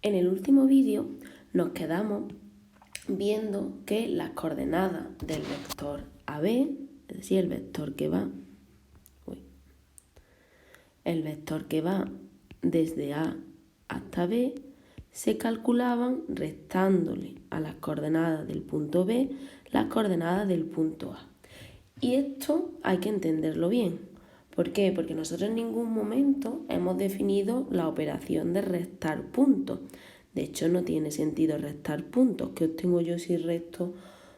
En el último vídeo nos quedamos viendo que las coordenadas del vector AB, es decir, el vector que va desde A hasta B, se calculaban restándole a las coordenadas del punto B las coordenadas del punto A. Y esto hay que entenderlo bien. ¿Por qué? Porque nosotros en ningún momento hemos definido la operación de restar puntos. De hecho, no tiene sentido restar puntos. ¿Qué obtengo yo si resto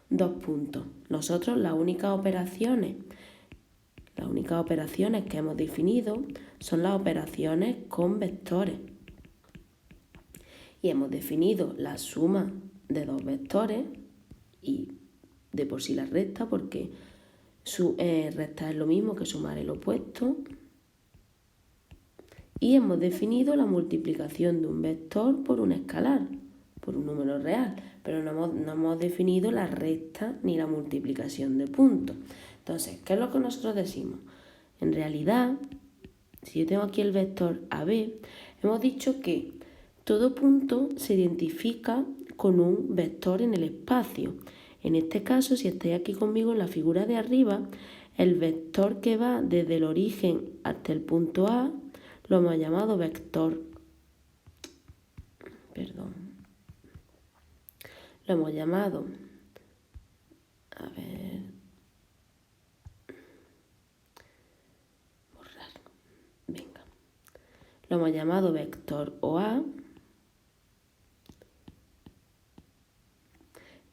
2 puntos? Nosotros las únicas operaciones que hemos definido son las operaciones con vectores. Y hemos definido la suma de dos vectores y de por sí la resta, porque restar es lo mismo que sumar el opuesto. Y hemos definido la multiplicación de un vector por un escalar, por un número real, pero no hemos definido la resta ni la multiplicación de puntos. Entonces, ¿qué es lo que nosotros decimos? En realidad, si yo tengo aquí el vector AB, hemos dicho que todo punto se identifica con un vector en el espacio. En este caso, si estáis aquí conmigo en la figura de arriba, el vector que va desde el origen hasta el punto A lo hemos llamado vector. Lo hemos llamado. Lo hemos llamado vector OA.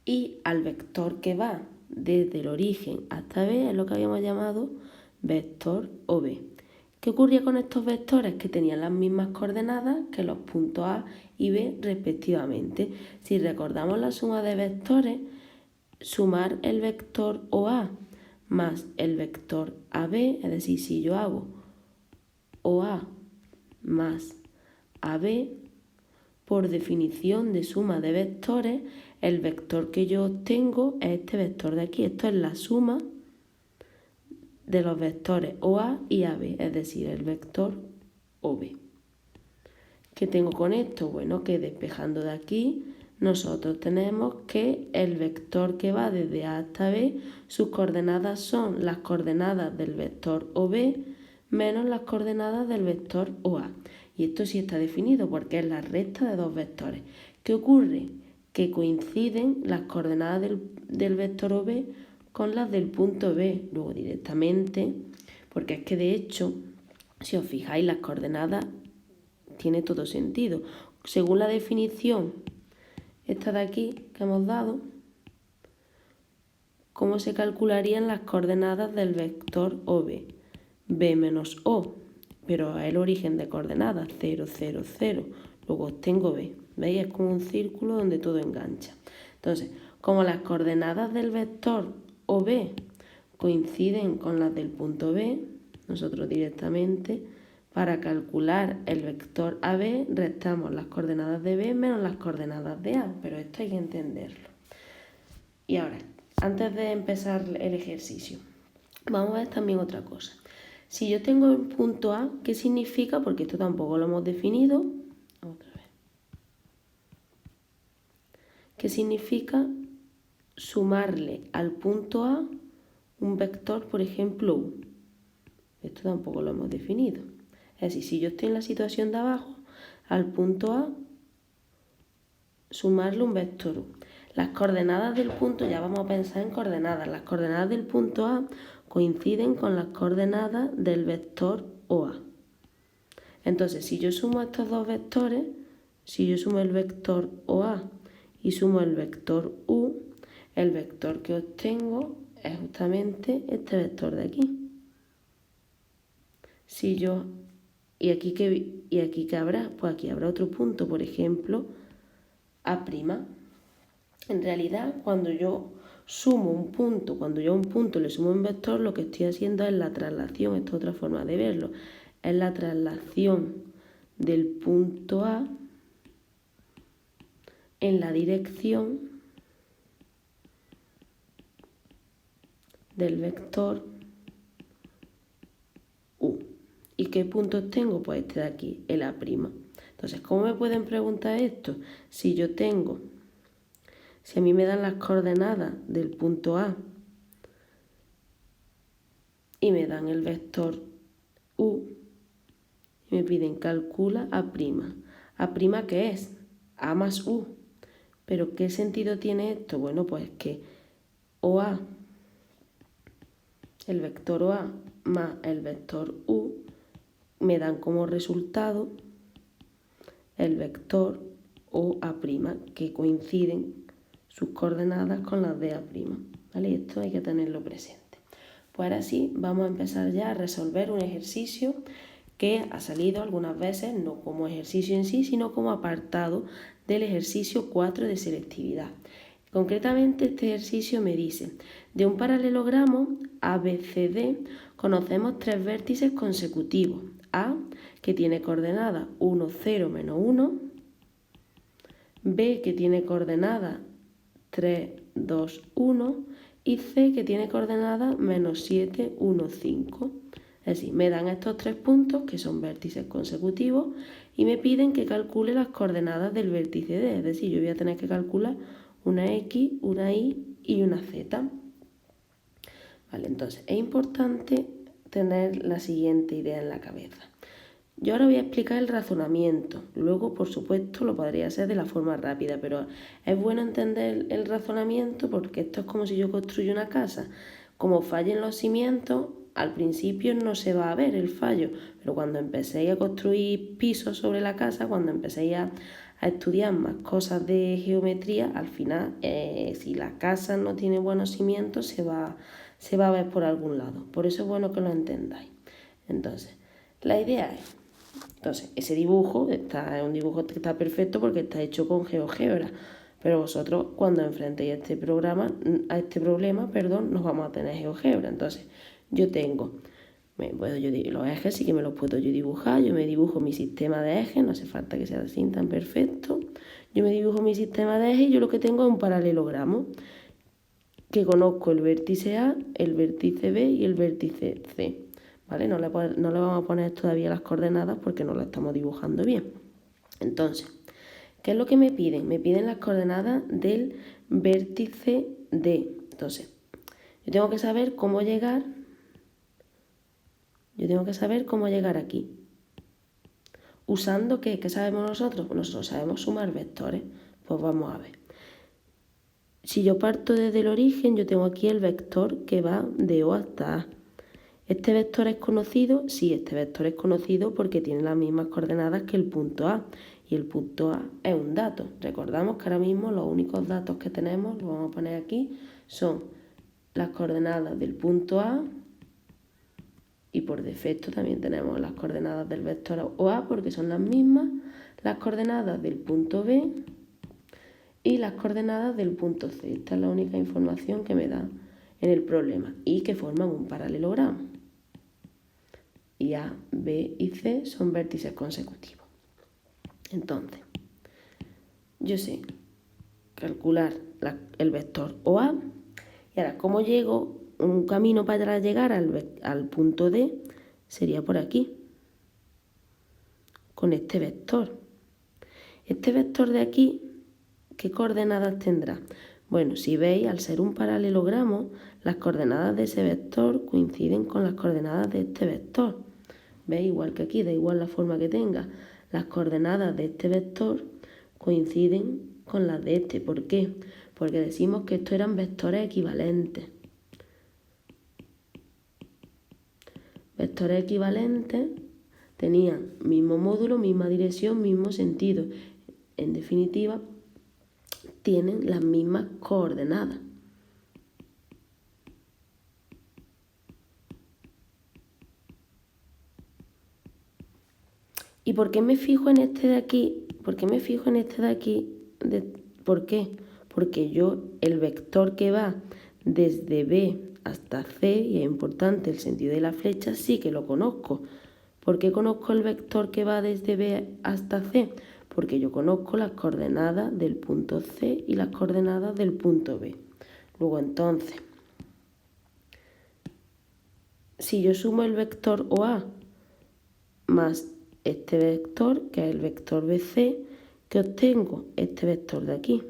Y al vector que va desde el origen hasta B es lo que habíamos llamado vector OB. ¿Qué ocurría con estos vectores? Que tenían las mismas coordenadas que los puntos A y B respectivamente. Si recordamos la suma de vectores, sumar el vector OA más el vector AB, es decir, si yo hago OA más AB, por definición de suma de vectores, el vector que yo obtengo es este vector de aquí. Esto es la suma de los vectores OA y AB, es decir, el vector OB. ¿Qué tengo con esto? Bueno, que despejando de aquí, nosotros tenemos que el vector que va desde A hasta B, sus coordenadas son las coordenadas del vector OB menos las coordenadas del vector OA. Y esto sí está definido porque es la resta de dos vectores. ¿Qué ocurre? Que coinciden las coordenadas del vector OB con las del punto B. Luego directamente, porque es que de hecho, si os fijáis, las coordenadas tiene todo sentido. Según la definición esta de aquí que hemos dado, ¿cómo se calcularían las coordenadas del vector OB? B menos O, pero es el origen de coordenadas, 0, 0, 0. Luego obtengo B. ¿Veis? Es como un círculo donde todo engancha. Entonces, como las coordenadas del vector OB coinciden con las del punto B, nosotros directamente, para calcular el vector AB, restamos las coordenadas de B menos las coordenadas de A, pero esto hay que entenderlo. Y ahora, antes de empezar el ejercicio, vamos a ver también otra cosa. Si yo tengo el punto A, ¿qué significa? Porque esto tampoco lo hemos definido. Otra vez. ¿Qué significa sumarle al punto A un vector, por ejemplo, U? Esto tampoco lo hemos definido. Es decir, si yo estoy en la situación de abajo, al punto A, sumarle un vector U. Las coordenadas del punto, ya vamos a pensar en coordenadas. Las coordenadas del punto A coinciden con las coordenadas del vector OA. Entonces, si yo sumo estos dos vectores, si yo sumo el vector OA y sumo el vector U, el vector que obtengo es justamente este vector de aquí. ¿Y aquí qué habrá? Pues aquí habrá otro punto, por ejemplo, A'. En realidad, cuando yo sumo un punto, cuando yo a un punto le sumo un vector, lo que estoy haciendo es la traslación, esta es otra forma de verlo, es la traslación del punto A en la dirección del vector U. ¿Y qué puntos tengo? Pues este de aquí, el A'. Entonces, ¿cómo me pueden preguntar esto? Si a mí me dan las coordenadas del punto A y me dan el vector U y me piden calcula A'. ¿A' qué es? A más U. ¿Pero qué sentido tiene esto? Bueno, pues que OA, el vector OA más el vector U me dan como resultado el vector OA', que coinciden sus coordenadas con las de A', ¿vale? Y esto hay que tenerlo presente. Pues ahora sí, vamos a empezar ya a resolver un ejercicio que ha salido algunas veces, no como ejercicio en sí, sino como apartado del ejercicio 4 de selectividad. Concretamente, este ejercicio me dice, de un paralelogramo ABCD conocemos tres vértices consecutivos. A, que tiene coordenadas 1, 0, menos 1. B, que tiene coordenadas 3, 2, 1. Y C, que tiene coordenadas menos 7, 1, 5. Es decir, me dan estos tres puntos, que son vértices consecutivos, y me piden que calcule las coordenadas del vértice D. Es decir, yo voy a tener que calcular una X, una Y y una Z. Vale, entonces es importante tener la siguiente idea en la cabeza. Yo ahora voy a explicar el razonamiento. Luego, por supuesto, lo podría hacer de la forma rápida, pero es bueno entender el razonamiento porque esto es como si yo construyo una casa. Como fallen los cimientos, al principio no se va a ver el fallo, pero cuando empecéis a construir pisos sobre la casa, cuando empecéis a estudiar más cosas de geometría, al final, si la casa no tiene buenos cimientos, se va a ver por algún lado. Por eso es bueno que lo entendáis. Entonces, la idea es... Entonces, ese dibujo es un dibujo que está perfecto porque está hecho con GeoGebra. Pero vosotros, cuando enfrentéis a este problema, nos vamos a tener GeoGebra. Entonces, yo tengo, los ejes sí que me los puedo yo dibujar. Yo me dibujo mi sistema de ejes, no hace falta que sea así tan perfecto. Yo me dibujo mi sistema de ejes y yo lo que tengo es un paralelogramo que conozco el vértice A, el vértice B y el vértice C. ¿Vale? No le vamos a poner todavía las coordenadas porque no las estamos dibujando bien. Entonces, ¿qué es lo que me piden? Me piden las coordenadas del vértice D. Entonces, yo tengo que saber cómo llegar aquí. ¿Usando qué? ¿Qué sabemos nosotros? Pues nosotros sabemos sumar vectores. Pues vamos a ver. Si yo parto desde el origen, yo tengo aquí el vector que va de O hasta A. ¿Este vector es conocido? Sí, este vector es conocido porque tiene las mismas coordenadas que el punto A. Y el punto A es un dato. Recordamos que ahora mismo los únicos datos que tenemos, lo vamos a poner aquí, son las coordenadas del punto A y por defecto también tenemos las coordenadas del vector OA porque son las mismas, las coordenadas del punto B y las coordenadas del punto C. Esta es la única información que me da en el problema y que forman un paralelogramo. Y A, B y C son vértices consecutivos. Entonces, yo sé calcular el vector OA y ahora, ¿cómo llego? Un camino para llegar al punto D sería por aquí, con este vector. Este vector de aquí, ¿qué coordenadas tendrá? Bueno, si veis, al ser un paralelogramo, las coordenadas de ese vector coinciden con las coordenadas de este vector. ¿Veis? Igual que aquí, da igual la forma que tenga. Las coordenadas de este vector coinciden con las de este. ¿Por qué? Porque decimos que estos eran vectores equivalentes. Vectores equivalentes tenían mismo módulo, misma dirección, mismo sentido. En definitiva, tienen las mismas coordenadas. ¿Y por qué me fijo en este de aquí? ¿Por qué? ¿Por qué? Porque yo, el vector que va desde B hasta C, y es importante el sentido de la flecha, sí que lo conozco. ¿Por qué conozco el vector que va desde B hasta C? Porque yo conozco las coordenadas del punto C y las coordenadas del punto B. Luego entonces, si yo sumo el vector OA más este vector, que es el vector BC, que obtengo este vector de aquí.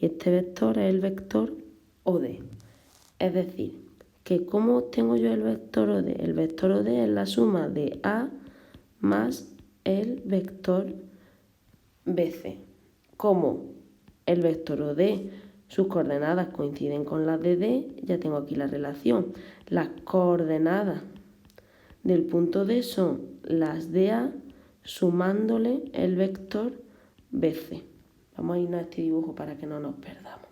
Y este vector es el vector OD. Es decir, que ¿cómo obtengo yo el vector OD? El vector OD es la suma de A más el vector BC. Como el vector OD, sus coordenadas coinciden con las de D, ya tengo aquí la relación. Las coordenadas del punto D son las de A sumándole el vector BC. Vamos a irnos a este dibujo para que no nos perdamos.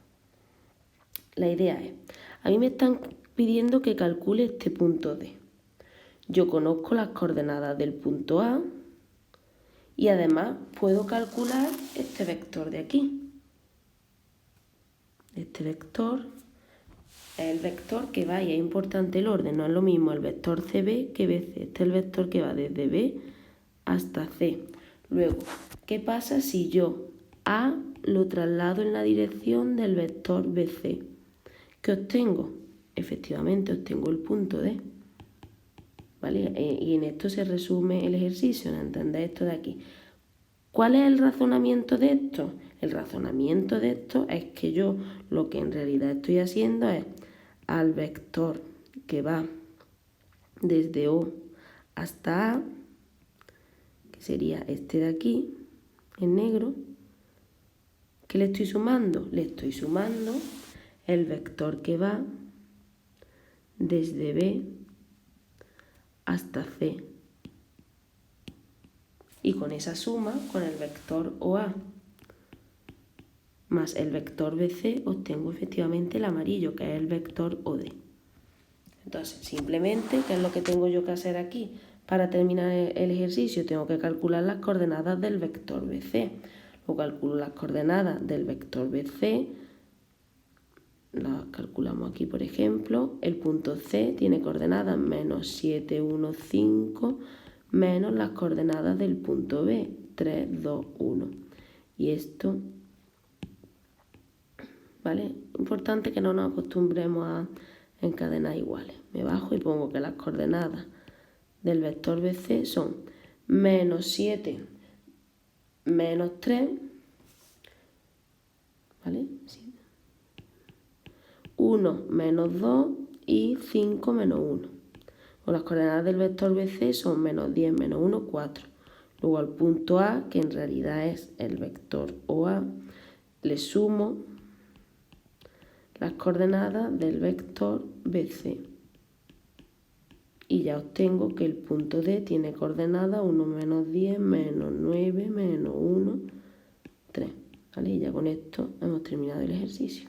La idea es, a mí me están pidiendo que calcule este punto D. Yo conozco las coordenadas del punto A y además puedo calcular este vector de aquí. Este vector es el vector que va, y es importante el orden, no es lo mismo el vector CB que BC. Este es el vector que va desde B hasta C. Luego, ¿qué pasa si yo A lo traslado en la dirección del vector BC? ¿Qué obtengo? Efectivamente, obtengo el punto D. ¿Vale? Y en esto se resume el ejercicio, en entender esto de aquí. ¿Cuál es el razonamiento de esto? El razonamiento de esto es que yo lo que en realidad estoy haciendo es al vector que va desde O hasta A, que sería este de aquí, en negro, ¿qué le estoy sumando? Le estoy sumando el vector que va desde B hasta C. Y con esa suma, con el vector OA más el vector BC, obtengo efectivamente el amarillo, que es el vector OD. Entonces, simplemente, ¿qué es lo que tengo yo que hacer aquí? Para terminar el ejercicio, tengo que calcular las coordenadas del vector BC. Luego calculo las coordenadas del vector BC. Las calculamos aquí, por ejemplo. El punto C tiene coordenadas menos 7, 1, 5, menos las coordenadas del punto B, 3, 2, 1. Y esto, ¿vale? Importante que no nos acostumbremos a encadenar iguales. Me bajo y pongo que las coordenadas del vector BC son menos 7, menos 3, ¿vale? 1 menos 2 y 5 menos 1. O las coordenadas del vector BC son menos 10, menos 1, 4. Luego al punto A, que en realidad es el vector OA, le sumo las coordenadas del vector BC. Y ya obtengo que el punto D tiene coordenadas 1 menos 10, menos 9, menos 1, 3. ¿Vale? Y ya con esto hemos terminado el ejercicio.